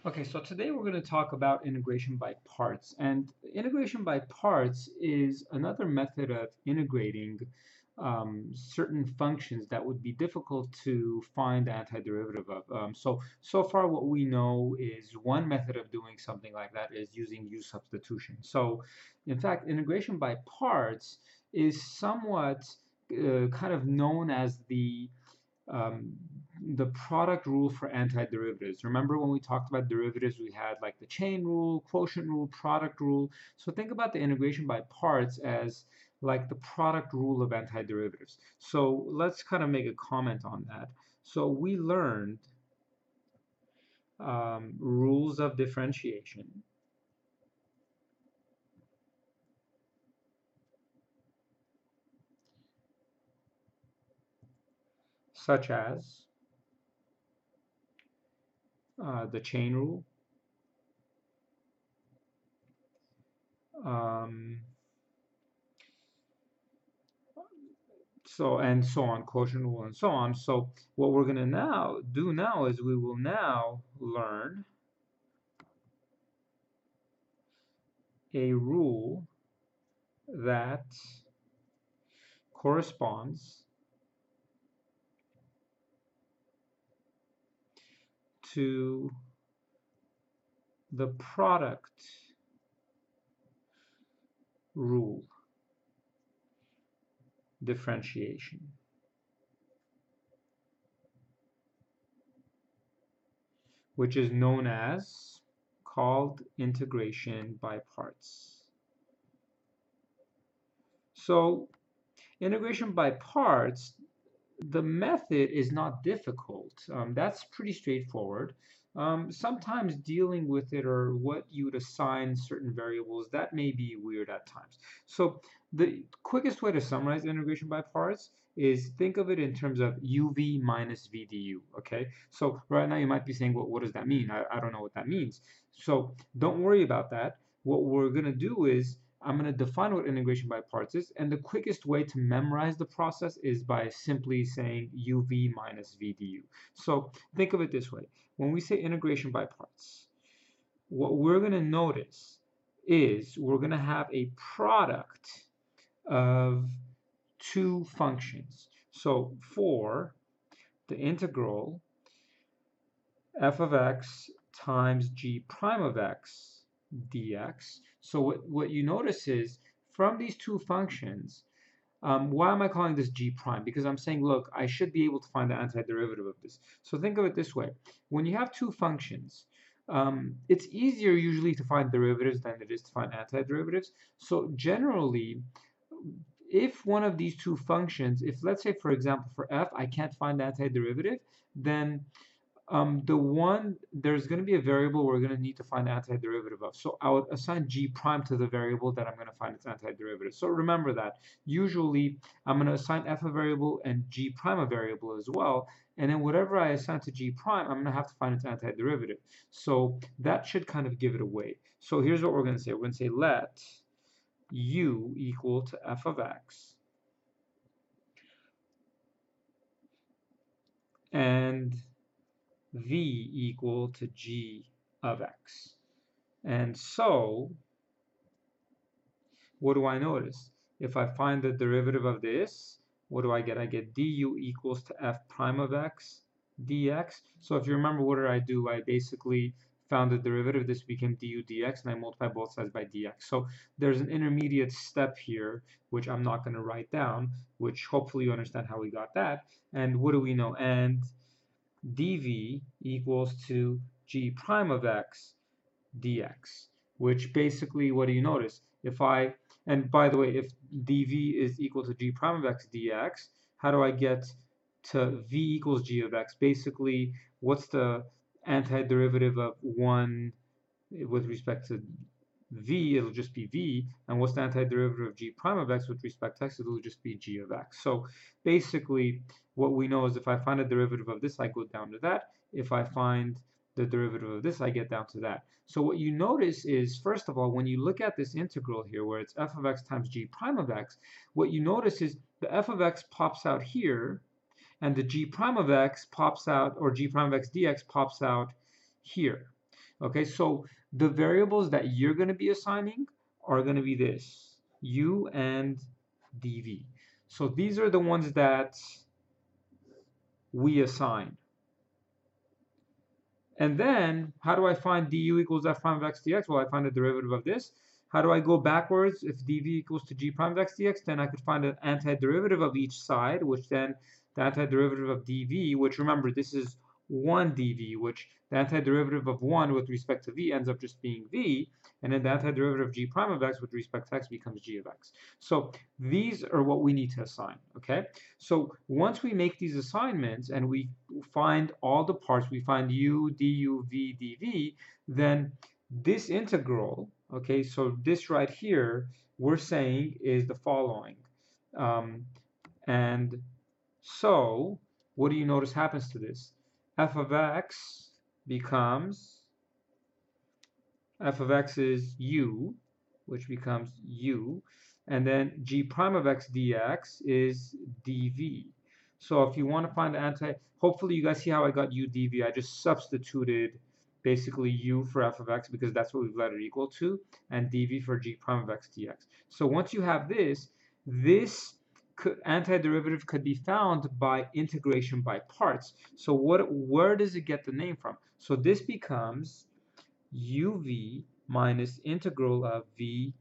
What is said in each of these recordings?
Okay, so today we're going to talk about integration by parts. And integration by parts is another method of integrating certain functions that would be difficult to find the antiderivative of. So far what we know is one method of doing something like that is using U substitution. So in fact, integration by parts is somewhat kind of known as um, the product rule for antiderivatives. Remember when we talked about derivatives, we had like the chain rule, quotient rule, product rule. So think about the integration by parts as like the product rule of antiderivatives. So let's kind of make a comment on that. So we learned rules of differentiation, such as the chain rule, um, so and so on, quotient rule and so on. So what we're going to now do now is we will now learn a rule that corresponds to the product rule differentiation, which is known as called integration by parts. So integration by parts, the method is not difficult. That's pretty straightforward. Sometimes dealing with it or what you would assign certain variables, that may be weird at times. So the quickest way to summarize integration by parts is think of it in terms of uv minus v du, okay? So right now you might be saying, well, what does that mean? I don't know what that means. So don't worry about that. What we're going to do is I'm going to define what integration by parts is, and the quickest way to memorize the process is by simply saying uv minus v du. So think of it this way. When we say integration by parts, what we're going to notice is we're going to have a product of two functions. So for the integral f of x times g prime of x dx. So what you notice is from these two functions, why am I calling this g prime? Because I'm saying, look, I should be able to find the antiderivative of this. So think of it this way. When you have two functions, it's easier usually to find derivatives than it is to find antiderivatives. So generally, if one of these two functions, if let's say, for example, for f, I can't find the antiderivative, then there's going to be a variable we're going to need to find the antiderivative of. So I would assign g prime to the variable that I'm going to find its antiderivative. So remember that. Usually, I'm going to assign f a variable and g prime a variable as well. And then whatever I assign to g prime, I'm going to have to find its antiderivative. So that should kind of give it away. So here's what we're going to say. We're going to say let u equal to f of x. And v equal to g of x. And so, what do I notice? If I find the derivative of this, what do I get? I get du equals to f prime of x dx. So if you remember, what did I do? I basically found the derivative. This became du dx, and I multiply both sides by dx. So there's an intermediate step here, which I'm not going to write down, which hopefully you understand how we got that. And what do we know? And dv equals to g prime of x dx, which basically, what do you notice? And by the way, if dv is equal to g prime of x dx, how do I get to v equals g of x? Basically, what's the antiderivative of 1 with respect to v? It'll just be v. And what's the antiderivative of g prime of x with respect to x? It'll just be g of x. So basically, what we know is if I find a derivative of this, I go down to that. If I find the derivative of this, I get down to that. So what you notice is, first of all, when you look at this integral here, where it's f of x times g prime of x, what you notice is the f of x pops out here, and the g prime of x pops out, or g prime of x dx pops out here. Okay, so the variables that you're going to be assigning are going to be this, u and dv. So these are the ones that we assign. And then, how do I find du equals f prime of x dx? Well, I find the derivative of this. How do I go backwards? If dv equals to g prime of x dx, then I could find an antiderivative of each side, which then the antiderivative of dv, which remember, this is 1 dv, which the antiderivative of 1 with respect to v ends up just being v, and then the antiderivative of g prime of x with respect to x becomes g of x. So these are what we need to assign, okay? So once we make these assignments and we find all the parts, we find u, du, v, dv, then this integral, okay, so this right here, we're saying is the following. And so, what do you notice happens to this? F of x becomes, f of x is u, which becomes u, and then g prime of x dx is dv. So if you want to find the hopefully you guys see how I got u dv. I just substituted basically u for f of x because that's what we've let it equal to, and dv for g prime of x dx. So once you have this, this antiderivative could be found by integration by parts. So where does it get the name from? So this becomes uv minus integral of v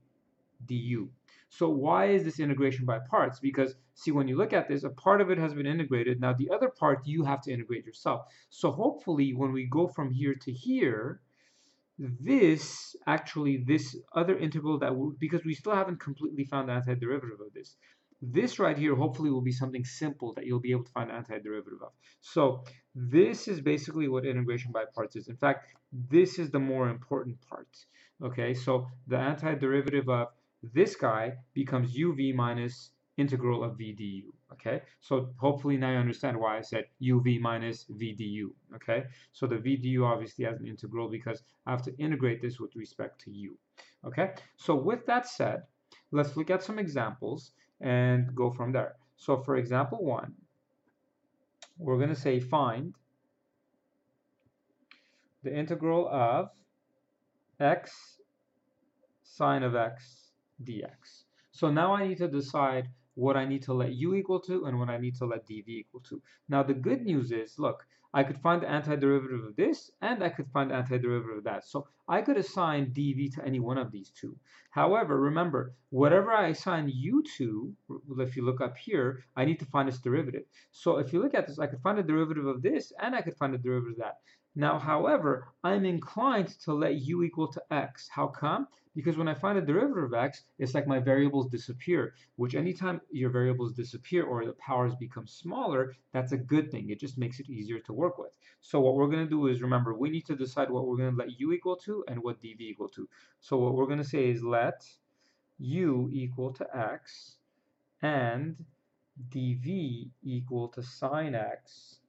du. So why is this integration by parts? Because see, when you look at this, a part of it has been integrated. Now the other part you have to integrate yourself. So hopefully when we go from here to here, this other integral that because we still haven't completely found the antiderivative of this right here hopefully will be something simple that you'll be able to find the antiderivative of. So this is basically what integration by parts is. In fact, this is the more important part. Okay, so the antiderivative of this guy becomes uv minus integral of v du. Okay, so hopefully now you understand why I said uv minus v du. Okay, so the v du obviously has an integral because I have to integrate this with respect to u. Okay, so with that said, let's look at some examples and go from there. So for example 1, we're going to say find the integral of x sine of x dx. So now I need to decide what I need to let u equal to and what I need to let dv equal to. Now the good news is, look, I could find the antiderivative of this and I could find the antiderivative of that. So I could assign dv to any one of these two. However, remember, whatever I assign u to, if you look up here, I need to find its derivative. So if you look at this, I could find the derivative of this and I could find the derivative of that. Now, however, I'm inclined to let u equal to x. How come? Because when I find the derivative of x, it's like my variables disappear, which anytime your variables disappear or the powers become smaller, that's a good thing. It just makes it easier to work with. So what we're going to do is, remember, we need to decide what we're going to let u equal to and what dv equal to. So what we're going to say is let u equal to x and dv equal to sine x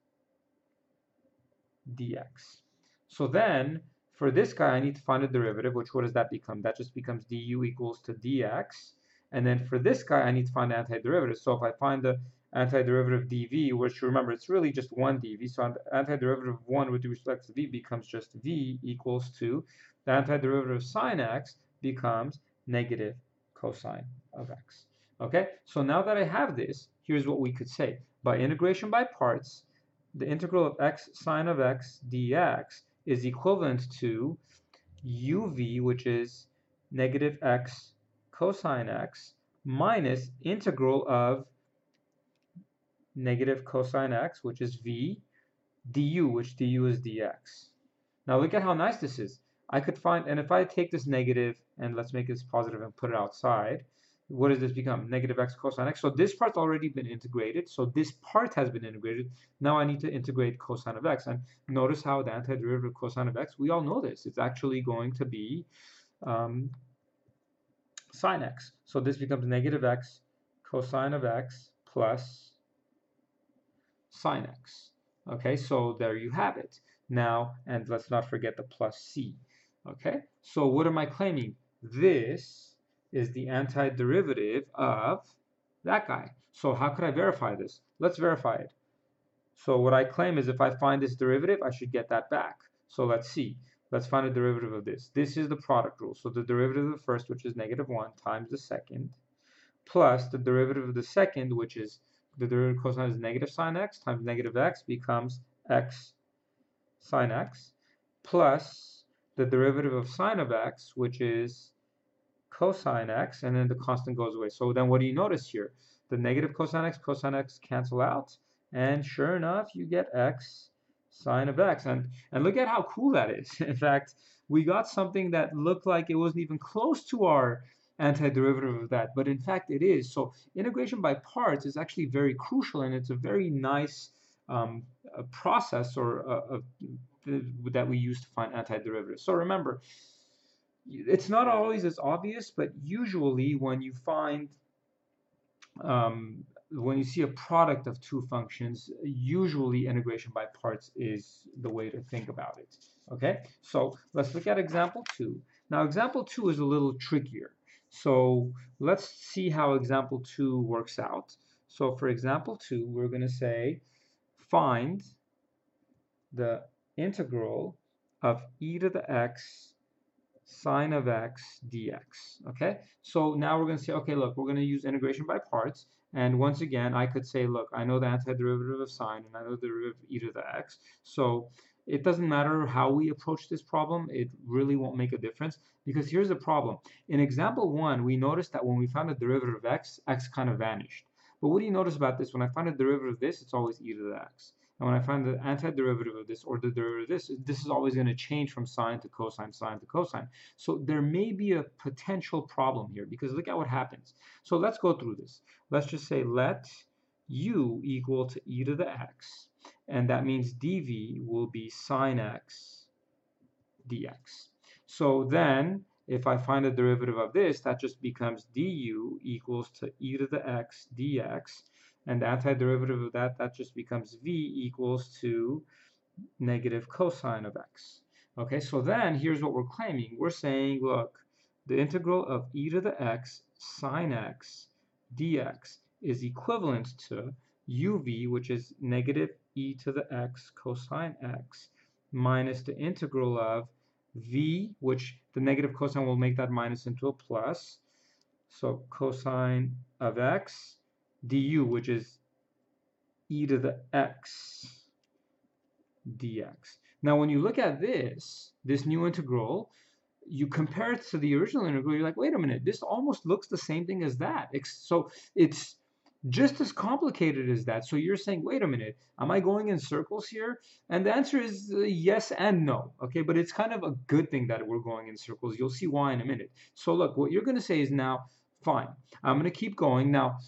dx. So then, for this guy, I need to find a derivative, which what does that become? That just becomes du equals to dx. And then for this guy, I need to find the antiderivative. So if I find the antiderivative dv, which remember, it's really just 1 dv. So antiderivative of 1 with respect to v becomes just v equals to the antiderivative of sine x becomes negative cosine of x. Okay, so now that I have this, here's what we could say. By integration by parts, the integral of x sine of x dx is equivalent to uv, which is negative x cosine x, minus integral of negative cosine x, which is v, du, which du is dx. Now look at how nice this is. I could find, and if I take this negative, and let's make this positive and put it outside, what does this become? Negative x cosine x. So this part's already been integrated. So this part has been integrated. Now I need to integrate cosine of x. And notice how the antiderivative of cosine of x, we all know this. It's actually going to be sine x. So this becomes negative x cosine of x plus sine x. Okay, so there you have it. Now, and let's not forget the plus c. Okay, so what am I claiming? This is the antiderivative of that guy. So how could I verify this? Let's verify it. So what I claim is if I find this derivative, I should get that back. So let's see. let's find the derivative of this. This is the product rule. So the derivative of the first, which is -1, times the second, plus the derivative of the second, which is the derivative cosine is negative sine x times negative x becomes x sine x, plus the derivative of sine of x, which is cosine x, and then the constant goes away. So then what do you notice here? The negative cosine x cancel out, and sure enough, you get x sine of x. And look at how cool that is. In fact, we got something that looked like it wasn't even close to our antiderivative of that, but in fact it is. So integration by parts is actually very crucial, and it's a very nice process that we use to find antiderivatives. So remember, it's not always as obvious, but usually when you see a product of two functions, usually integration by parts is the way to think about it. Okay, so let's look at example 2. Now, example 2 is a little trickier. So let's see how example 2 works out. So for example 2, we're going to say find the integral of e to the x sine of x dx. Okay, so now we're going to say, okay, look, we're going to use integration by parts. And once again, I could say, look, I know the antiderivative of sine, and I know the derivative of e to the x. So it doesn't matter how we approach this problem. It really won't make a difference, because here's the problem. In example 1, we noticed that when we found the derivative of x, x kind of vanished. But what do you notice about this? When I find a derivative of this, it's always e to the x. And when I find the antiderivative of this or the derivative of this, this is always going to change from sine to cosine, sine to cosine. So there may be a potential problem here, because look at what happens. So let's go through this. Let's just say let u equal to e to the x, and that means dv will be sine x dx. So then if I find the derivative of this, that just becomes du equals to e to the x dx, and the antiderivative of that, that just becomes v equals to negative cosine of x. Okay, so then here's what we're claiming. We're saying, look, the integral of e to the x sine x dx is equivalent to uv, which is negative e to the x cosine x, minus the integral of v, which the negative cosine will make that minus into a plus. So cosine of x du, which is e to the x dx. Now, when you look at this new integral, you compare it to the original integral, you're like, wait a minute, this almost looks the same thing as that. So it's just as complicated as that. So you're saying, wait a minute, am I going in circles here? And the answer is yes and no. Okay, but it's kind of a good thing that we're going in circles. You'll see why in a minute. So look, what you're going to say is now, fine, I'm going to keep going. Now,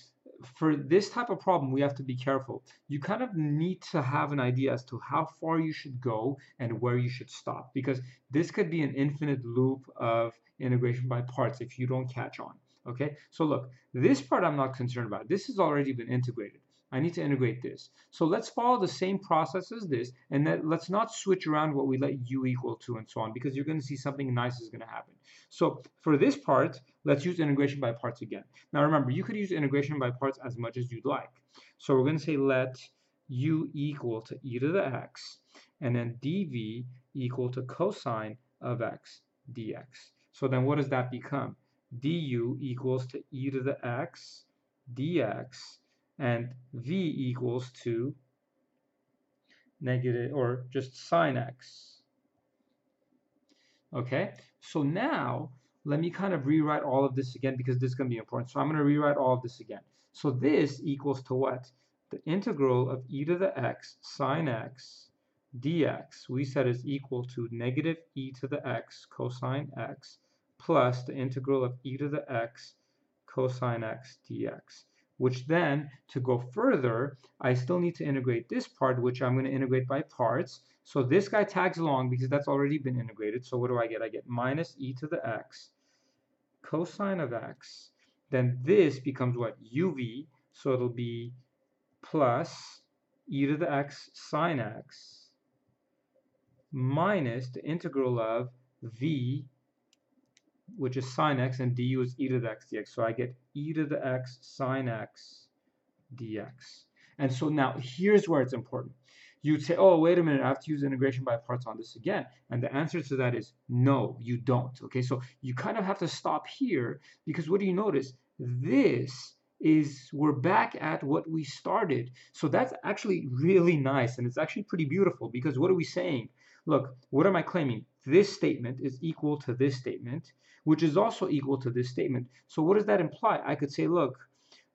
for this type of problem, we have to be careful. You kind of need to have an idea as to how far you should go and where you should stop, because this could be an infinite loop of integration by parts if you don't catch on. Okay, so look, this part I'm not concerned about. This has already been integrated. I need to integrate this. So let's follow the same process as this, and then let's not switch around what we let u equal to and so on, because you're going to see something nice is going to happen. So for this part, let's use integration by parts again. Now remember, you could use integration by parts as much as you'd like. So we're going to say let u equal to e to the x, and then dv equal to cosine of x dx. So then what does that become? Du equals to e to the x dx, and v equals to negative, or just sine x. Okay, so now let me kind of rewrite all of this again, because this is going to be important. So I'm going to rewrite all of this again. So this equals to what? The integral of e to the x sine x dx, we said, is equal to negative e to the x cosine x plus the integral of e to the x cosine x dx, which then, to go further, I still need to integrate this part, which I'm going to integrate by parts. So this guy tags along because that's already been integrated. So what do I get? I get minus e to the x cosine of x. Then this becomes what? uv. So it'll be plus e to the x sine x minus the integral of v, which is sine x, and du is e to the x dx. So I get e to the x sine x dx. And so now here's where it's important. You'd say, oh, wait a minute, I have to use integration by parts on this again. And the answer to that is no, you don't. Okay, so you kind of have to stop here because what do you notice? This is, we're back at what we started. So that's actually really nice and it's actually pretty beautiful because what are we saying? Look, what am I claiming? This statement is equal to this statement, which is also equal to this statement. So what does that imply? I could say, look,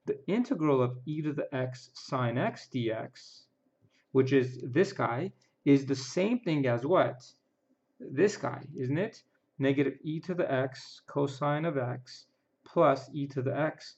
the integral of e to the x sine x dx, which is this guy, is the same thing as what? This guy, isn't it? Negative e to the x cosine of x plus e to the x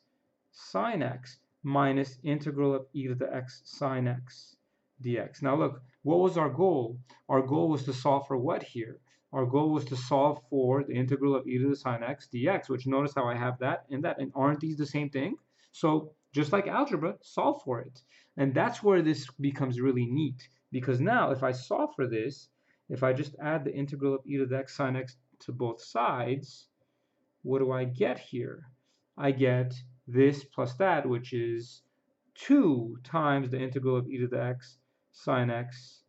sine x minus integral of e to the x sine x dx. Now look, what was our goal? Our goal was to solve for what here? Our goal was to solve for the integral of e to the sine x dx, which notice how I have that and that, and aren't these the same thing? So just like algebra, solve for it. And that's where this becomes really neat, because now if I solve for this, if I just add the integral of e to the x sine x to both sides, what do I get here? I get this plus that, which is 2 times the integral of e to the x sine x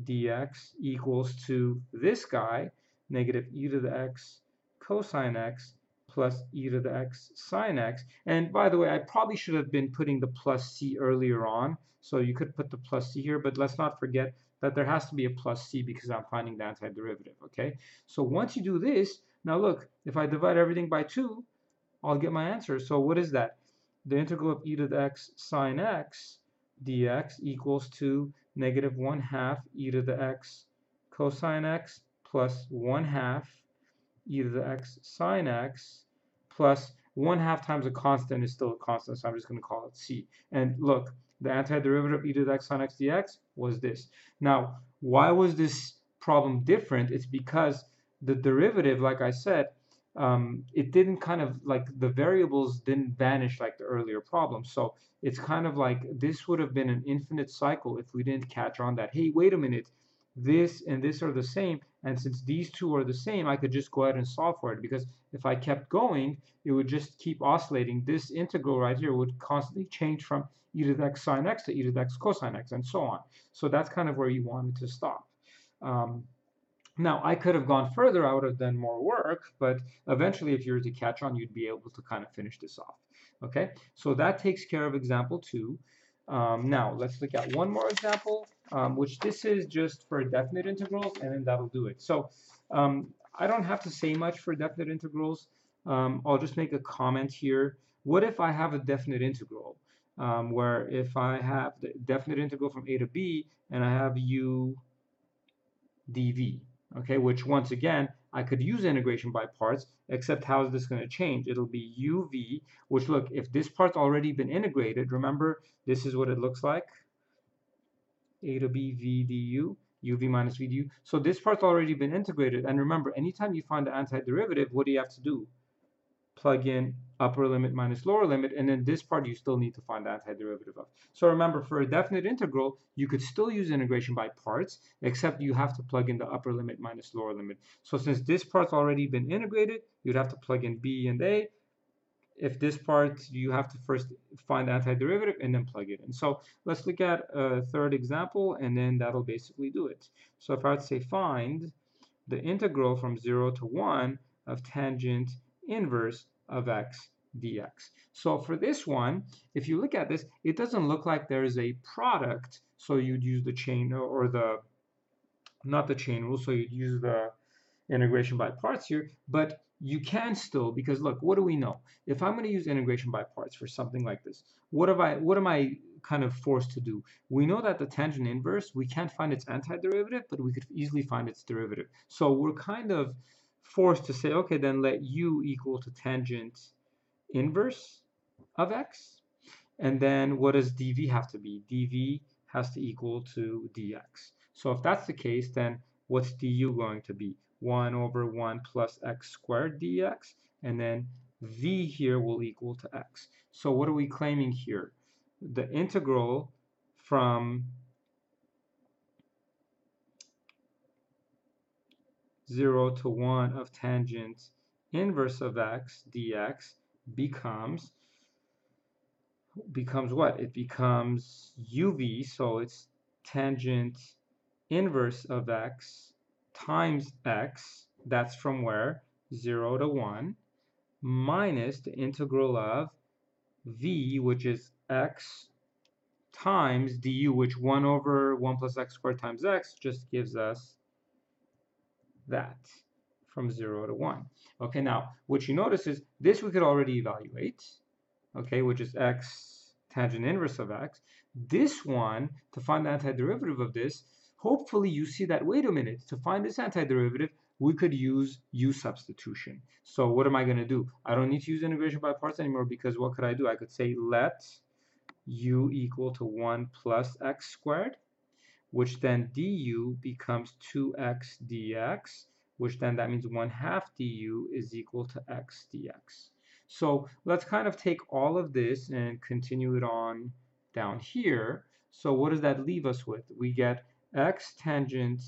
dx equals to this guy, negative e to the x cosine x plus e to the x sine x. And by the way, I probably should have been putting the plus c earlier on. So you could put the plus c here, but let's not forget that there has to be a plus c because I'm finding the antiderivative, okay? So once you do this, now look, if I divide everything by 2, I'll get my answer. So what is that? The integral of e to the x sine x dx equals to negative 1/2 e to the x cosine x plus 1/2 e to the x sine x plus 1/2 times a constant is still a constant, so I'm just going to call it c. And look, the antiderivative of e to the x sine x dx was this. Now, why was this problem different? It's because the derivative, like I said, it didn't kind of like the variables didn't vanish like the earlier problem. So it's kind of like this would have been an infinite cycle if we didn't catch on that, hey, wait a minute, this and this are the same. And since these two are the same, I could just go ahead and solve for it, because if I kept going, it would just keep oscillating. This integral right here would constantly change from e to the x sine x to e to the x cosine x and so on. So that's kind of where you wanted to stop. Now, I could have gone further, I would have done more work, but eventually if you were to catch on, you'd be able to kind of finish this off. Okay, so that takes care of example 2. Now, let's look at one more example, which this is just for definite integrals, and then that'll do it. So I don't have to say much for definite integrals. I'll just make a comment here. What if I have a definite integral, where if I have the definite integral from a to b, and I have u dv, okay, which once again, I could use integration by parts, except how is this going to change? It'll be uv, which look, if this part's already been integrated, remember, this is what it looks like, a to b v du, uv minus v du. So this part's already been integrated, and remember, anytime you find the antiderivative, what do you have to do? Plug in upper limit minus lower limit, and then this part you still need to find the antiderivative of. So remember, for a definite integral, you could still use integration by parts, except you have to plug in the upper limit minus lower limit. So since this part's already been integrated, you'd have to plug in b and a. If this part, you have to first find the antiderivative and then plug it in. So let's look at a third example, and then that'll basically do it. So if I would say find the integral from 0 to 1 of tangent inverse of x dx. So for this one, if you look at this, it doesn't look like there is a product. So you'd use the chain, or the, not the chain rule, so you'd use the integration by parts here, but you can still, because look, what do we know? If I'm going to use integration by parts for something like this, what am I kind of forced to do? We know that the tangent inverse, we can't find its antiderivative, but we could easily find its derivative. So we're kind of forced to say, okay, then let u equal to tangent inverse of x. And then what does dv have to be? dv has to equal to dx. So if that's the case, then what's du going to be? 1 over 1 plus x squared dx, and then v here will equal to x. So what are we claiming here? The integral from 0 to 1 of tangent inverse of x dx becomes what? It becomes uv, so it's tangent inverse of x times x, that's from where? 0 to 1, minus the integral of v, which is x times du, which 1 over 1 plus x squared times x just gives us that from 0 to 1. Okay, now what you notice is this we could already evaluate, okay, which is x tangent inverse of x. This one, to find the antiderivative of this, hopefully you see that, wait a minute, to find this antiderivative, we could use u substitution. So what am I going to do? I don't need to use integration by parts anymore, because what could I do? I could say let u equal to 1 plus x squared, which then du becomes 2x dx, which then that means 1/2 du is equal to x dx. So let's kind of take all of this and continue it on down here. So what does that leave us with? We get x tangent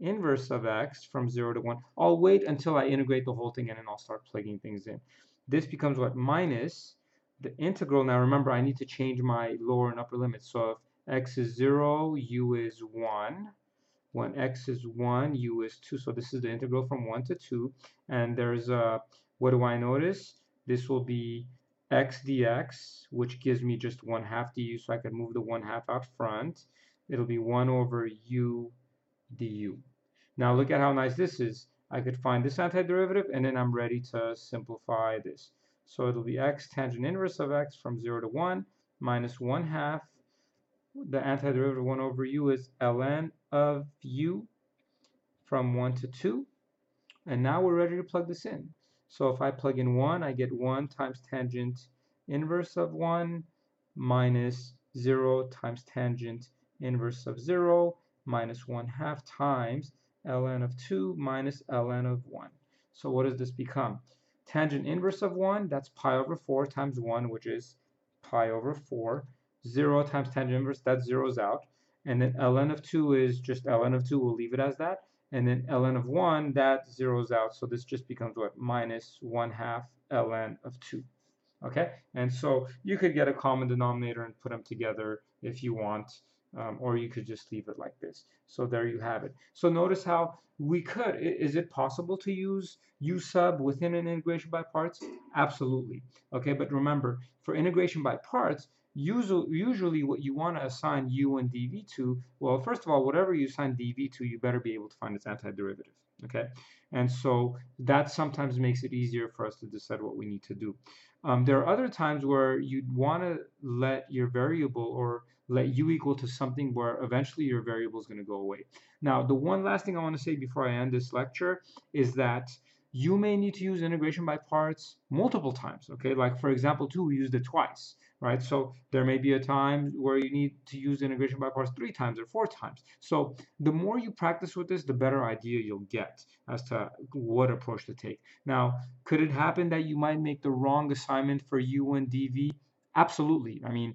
inverse of x from 0 to 1. I'll wait until I integrate the whole thing and then I'll start plugging things in. This becomes what? Minus the integral. Now remember, I need to change my lower and upper limits. So if x is 0, u is 1. When x is 1, u is 2. So this is the integral from 1 to 2. And there's what do I notice? This will be x dx, which gives me just 1/2 du, so I can move the 1/2 out front. It'll be 1 over u du. Now look at how nice this is. I could find this antiderivative, and then I'm ready to simplify this. So it'll be x tangent inverse of x from 0 to 1 minus 1/2. The antiderivative of 1 over u is ln of u from 1 to 2. And now we're ready to plug this in. So if I plug in 1, I get 1 times tangent inverse of 1 minus 0 times tangent inverse of 0 minus 1/2 times ln of 2 minus ln of 1. So what does this become? Tangent inverse of 1, that's pi over 4 times 1, which is pi over 4. 0 times tangent inverse, that zeroes out. And then ln of 2 is just ln of 2, we'll leave it as that. And then ln of 1, that zeroes out. So this just becomes what? Minus 1/2 ln of 2. Okay, and so you could get a common denominator and put them together if you want, or you could just leave it like this. So there you have it. So notice how we could. Is it possible to use u sub within an integration by parts? Absolutely. Okay, but remember, for integration by parts, usually what you want to assign u and dv to, well, first of all, whatever you assign dv to, you better be able to find its antiderivative. Okay, and so that sometimes makes it easier for us to decide what we need to do. There are other times where you'd want to let your variable or let u equal to something where eventually your variable is going to go away. Now, the one last thing I want to say before I end this lecture is that you may need to use integration by parts multiple times, okay? Like, for example, too, we used it twice, right? So there may be a time where you need to use integration by parts 3 times or 4 times. So the more you practice with this, the better idea you'll get as to what approach to take. Now, could it happen that you might make the wrong assignment for u and dv? Absolutely. I mean,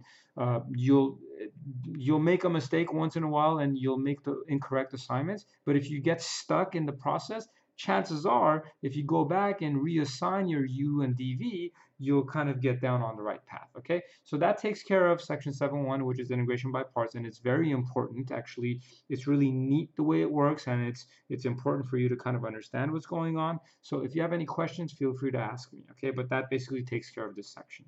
you'll make a mistake once in a while and you'll make the incorrect assignments. But if you get stuck in the process, chances are, if you go back and reassign your u and dv, you'll kind of get down on the right path. Okay, so that takes care of section 7.1, which is integration by parts, and it's very important. Actually, it's really neat the way it works, and it's important for you to kind of understand what's going on. So if you have any questions, feel free to ask me. Okay, but that basically takes care of this section.